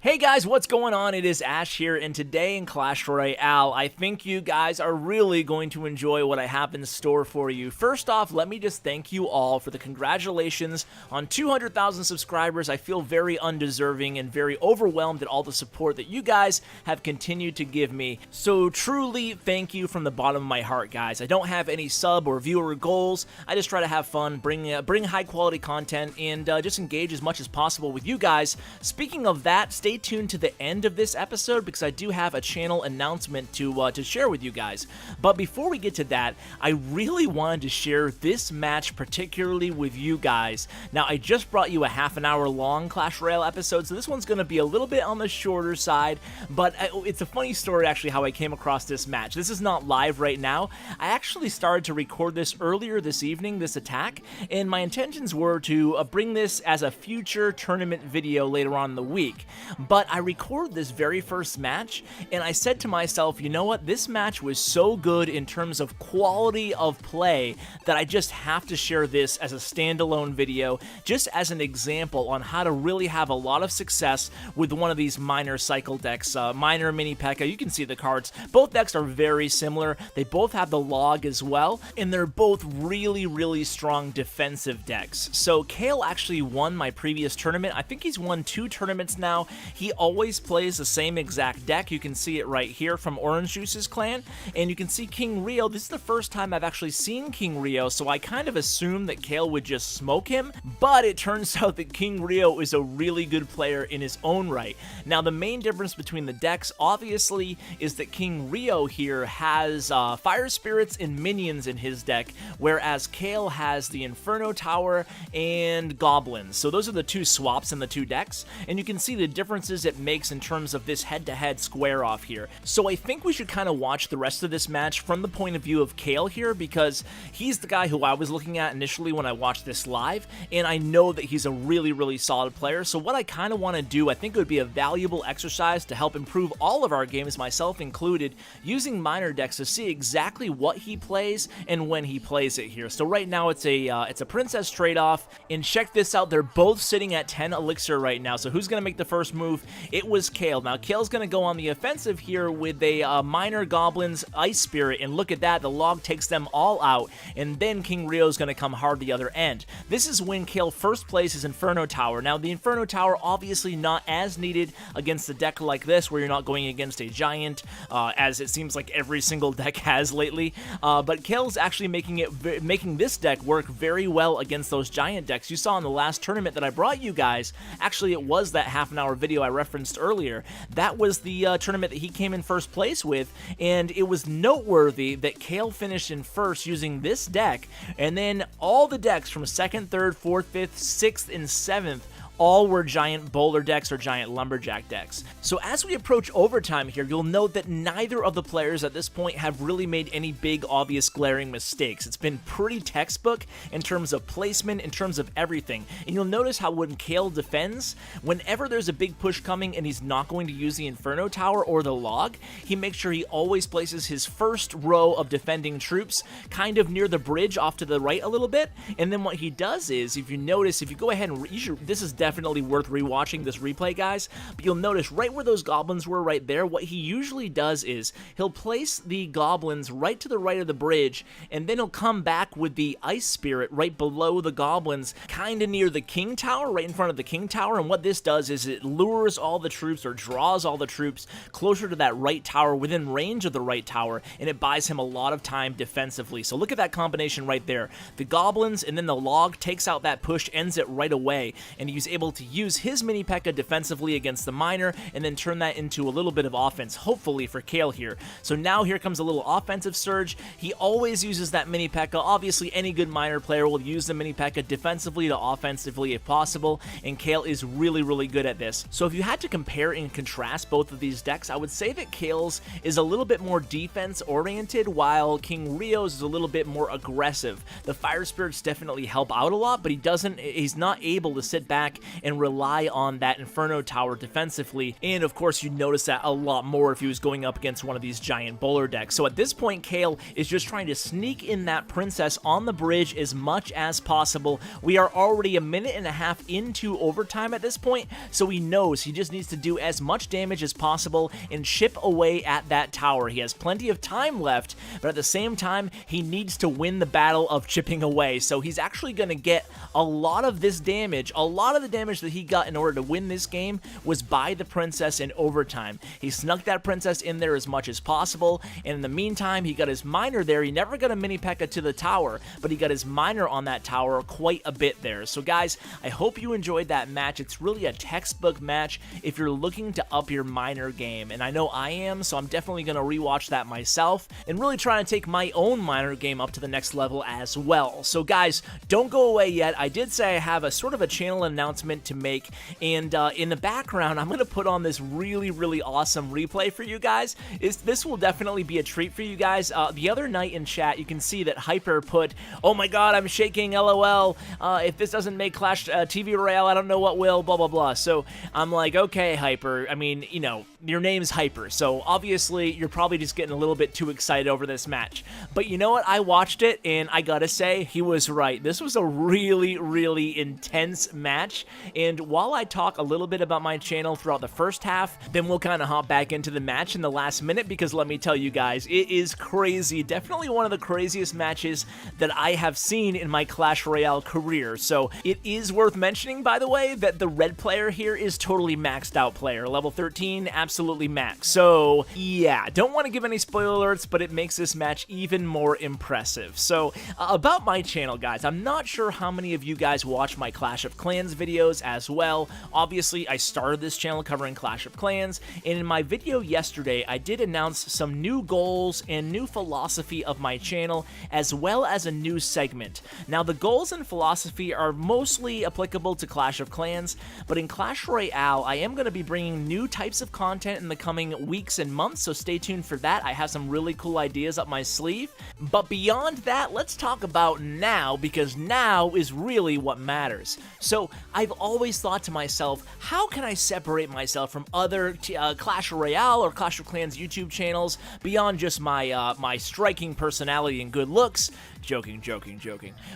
Hey guys, what's going on? It is Ash here, and today in Clash Royale, I think you guys are really going to enjoy what I have in store for you. First off, let me just thank you all for the congratulations on 200,000 subscribers. I feel very undeserving and very overwhelmed at all the support that you guys have continued to give me. So truly, thank you from the bottom of my heart, guys. I don't have any sub or viewer goals. I just try to have fun, bring high quality content, and just engage as much as possible with you guys. Speaking of that, stay tuned to the end of this episode because I do have a channel announcement to share with you guys. But before we get to that, I really wanted to share this match particularly with you guys. Now, I just brought you a half an hour long Clash Royale episode, so this one's going to be a little bit on the shorter side, but it's a funny story actually how I came across this match. This is not live right now. I actually started to record this earlier this evening, this attack, and my intentions were to bring this as a future tournament video later on in the week. But I recorded this very first match, and I said to myself, you know what, this match was so good in terms of quality of play that I just have to share this as a standalone video, just as an example on how to really have a lot of success with one of these minor cycle decks, minor mini P.E.K.K.A. You can see the cards. Both decks are very similar. They both have the log as well, and they're both really, really strong defensive decks. So Kale actually won my previous tournament. I think he's won 2 tournaments now. He always plays the same exact deck. You can see it right here from Orange Juice's clan, and you can see King Rio. This is the first time I've actually seen King Rio, so I kind of assumed that Kale would just smoke him, but it turns out that King Rio is a really good player in his own right. Now, the main difference between the decks, obviously, is that King Rio here has Fire Spirits and Minions in his deck, whereas Kale has the Inferno Tower and Goblins. So those are the 2 swaps in the 2 decks, and you can see the differences it makes in terms of this head-to-head square off here. So I think we should kind of watch the rest of this match from the point of view of Kale here, because he's the guy who I was looking at initially when I watched this live, and I know that he's a really, really solid player. So what I kind of want to do, I think it would be a valuable exercise to help improve all of our games, myself included, using minor decks to see exactly what he plays and when he plays it here. So right now it's a princess trade-off, and check this out, they're both sitting at 10 elixir right now. So who's going to make the first move? It was Kale. Now, Kale's going to go on the offensive here with a minor Goblins Ice Spirit, and look at that, the log takes them all out, and then King Rio's going to come hard the other end. This is when Kale first plays his Inferno Tower. Now, the Inferno Tower obviously not as needed against a deck like this, where you're not going against a giant, as it seems like every single deck has lately, but Kale's actually making this deck work very well against those giant decks. You saw in the last tournament that I brought you guys, actually it was that half an hour video I referenced earlier. That was the tournament that he came in first place with, and it was noteworthy that Kale finished in first using this deck, and then all the decks from 2nd, 3rd, 4th, 5th, 6th, and 7th all were giant boulder decks or giant lumberjack decks. So as we approach overtime here, you'll note that neither of the players at this point have really made any big, obvious, glaring mistakes. It's been pretty textbook in terms of placement, in terms of everything. And you'll notice how when Kale defends, whenever there's a big push coming and he's not going to use the Inferno Tower or the log, he makes sure he always places his first row of defending troops kind of near the bridge off to the right a little bit. And then what he does is, if you notice, if you go ahead and this is definitely worth rewatching this replay, guys, but you'll notice right where those goblins were right there, what he usually does is he'll place the goblins right to the right of the bridge, and then he'll come back with the Ice Spirit right below the goblins, kind of near the King Tower, right in front of the King Tower. And what this does is it lures all the troops, or draws all the troops closer to that right tower, within range of the right tower, and it buys him a lot of time defensively. So look at that combination right there. The goblins and then the log takes out that push, ends it right away, and he's able to use his mini P.E.K.K.A. defensively against the miner, and then turn that into a little bit of offense, hopefully for Kale here. So now here comes a little offensive surge. He always uses that mini P.E.K.K.A. Obviously, any good miner player will use the mini P.E.K.K.A. defensively to offensively if possible, and Kale is really, really good at this. So if you had to compare and contrast both of these decks, I would say that Kale's is a little bit more defense-oriented, while King Rio's is a little bit more aggressive. The Fire Spirits definitely help out a lot, but he's not able to sit back and rely on that Inferno Tower defensively, and of course you notice that a lot more if he was going up against one of these giant bowler decks. So at this point, Kale is just trying to sneak in that princess on the bridge as much as possible. We are already a minute and a half into overtime at this point, so he knows he just needs to do as much damage as possible and chip away at that tower. He has plenty of time left, but at the same time, he needs to win the battle of chipping away. So he's actually going to get a lot of this damage. A lot of the damage that he got in order to win this game was by the princess in overtime. He snuck that princess in there as much as possible, and in the meantime, he got his miner there. He never got a mini P.E.K.K.A to the tower, but he got his miner on that tower quite a bit there. So guys, I hope you enjoyed that match. It's really a textbook match if you're looking to up your miner game, and I know I am, so I'm definitely going to rewatch that myself and really try to take my own miner game up to the next level as well. So guys, don't go away yet. I did say I have a sort of a channel announcement to make, and in the background, I'm going to put on this really awesome replay for you guys. This will definitely be a treat for you guys. The other night in chat, you can see that Hyper put, "Oh my god, I'm shaking, lol. If this doesn't make Clash TV Royale, I don't know what will, blah blah blah." So I'm like, okay, Hyper, I mean, you know, your name's Hyper, so obviously you're probably just getting a little bit too excited over this match. But you know what? I watched it, and I gotta say, he was right. This was a really intense match, and while I talk a little bit about my channel throughout the first half, then we'll kind of hop back into the match in the last minute, because let me tell you guys, it is crazy. Definitely one of the craziest matches that I have seen in my Clash Royale career. So it is worth mentioning, by the way, that the red player here is totally maxed out player. Level 13, absolutely max. So yeah, don't want to give any spoiler alerts, but it makes this match even more impressive. So about my channel, guys, I'm not sure how many of you guys watch my Clash of Clans videos as well. Obviously, I started this channel covering Clash of Clans, and in my video yesterday, I did announce some new goals and new philosophy of my channel, as well as a new segment. Now, the goals and philosophy are mostly applicable to Clash of Clans, but in Clash Royale, I am going to be bringing new types of content in the coming weeks and months, so stay tuned for that. I have some really cool ideas up my sleeve. But beyond that, let's talk about now, because now is really what matters. So I've always thought to myself, how can I separate myself from other Clash Royale or Clash of Clans YouTube channels beyond just my my striking personality and good looks? Joking.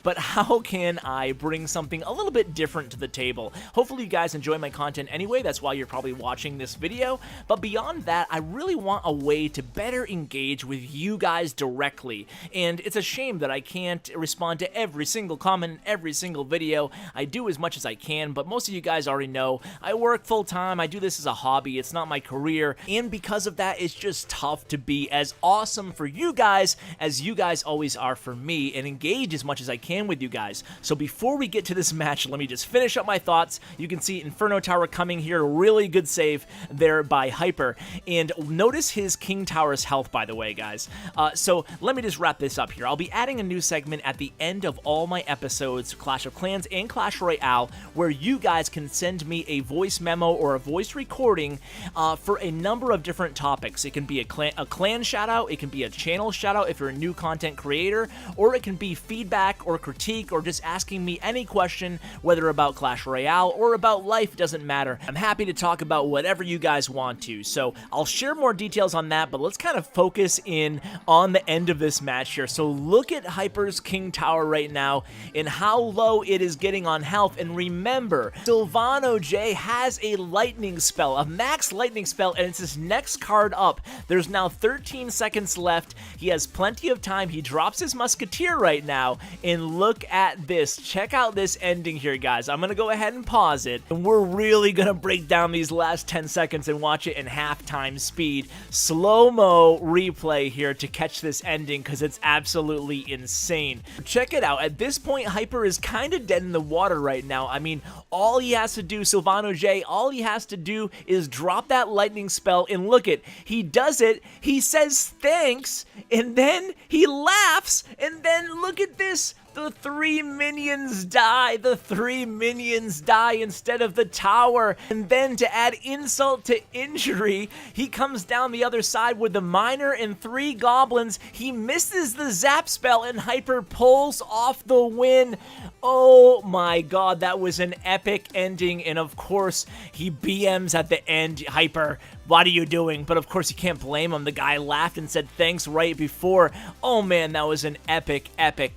But how can I bring something a little bit different to the table? Hopefully you guys enjoy my content anyway, that's why you're probably watching this video. But beyond that, I really want a way to better engage with you guys directly. And it's a shame that I can't respond to every single comment in every single video. I do as much as I can, but most of you guys already know I work full time, I do this as a hobby, it's not my career, and because of that, it's just tough to be as awesome for you guys as you guys always are for me, and engage as much as I can with you guys. So before we get to this match, let me just finish up my thoughts. You can see Inferno Tower coming here, really good save there by Hyper, and notice his King Tower's health, by the way, guys. So let me just wrap this up here. I'll be adding a new segment at the end of all my episodes, Clash of Clans and Clash Royale, where you guys can send me a voice memo or a voice recording for a number of different topics. It can be a clan shoutout, it can be a channel shoutout if you're a new content creator, or it can be feedback or critique or just asking me any question, whether about Clash Royale or about life, doesn't matter. I'm happy to talk about whatever you guys want to. So I'll share more details on that, but let's kind of focus in on the end of this match here. So look at Hyper's King Tower right now and how low it is getting on health. And remember, Sylvano J has a lightning spell, a max lightning spell, and it's his next card up. There's now 13 seconds left. He has plenty of time. He drops his Musketeer right now, and look at this. Check out this ending here, guys. I'm gonna go ahead and pause it, and we're really gonna break down these last 10 seconds and watch it in halftime speed. Slow-mo replay here to catch this ending, because it's absolutely insane. Check it out. At this point, Hyper is kind of dead in the water right now. I mean, all he has to do, Sylvano J, all he has to do is drop that lightning spell, and look it. He does it, he says thanks, and then he laughs, and then look at this. The 3 minions die. The 3 minions die instead of the tower. And then to add insult to injury, he comes down the other side with the miner and 3 goblins. He misses the zap spell and Hyper pulls off the win. Oh my god, that was an epic ending. And of course, he BMs at the end. Hyper, what are you doing? But of course, you can't blame him. The guy laughed and said thanks right before. Oh man, that was an epic ending.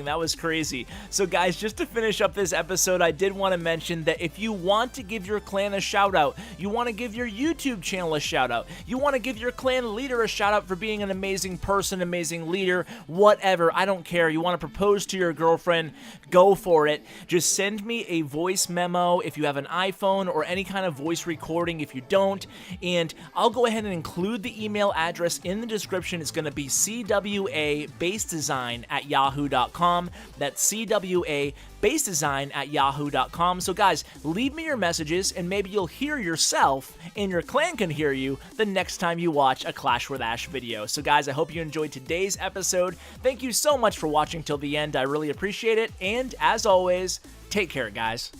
That was crazy. So guys, just to finish up this episode, I did want to mention that if you want to give your clan a shout out, you want to give your YouTube channel a shout out, you want to give your clan leader a shout out for being an amazing person, amazing leader, whatever, I don't care. You want to propose to your girlfriend, go for it. Just send me a voice memo if you have an iPhone or any kind of voice recording if you don't, and I'll go ahead and include the email address in the description. It's going to be cwabasedesign@yahoo.com. That's cwabasedesign@yahoo.com. So guys, leave me your messages and maybe you'll hear yourself and your clan can hear you the next time you watch a Clash with Ash video. So guys, I hope you enjoyed today's episode. Thank you so much for watching till the end. I really appreciate it. And as always, take care, guys.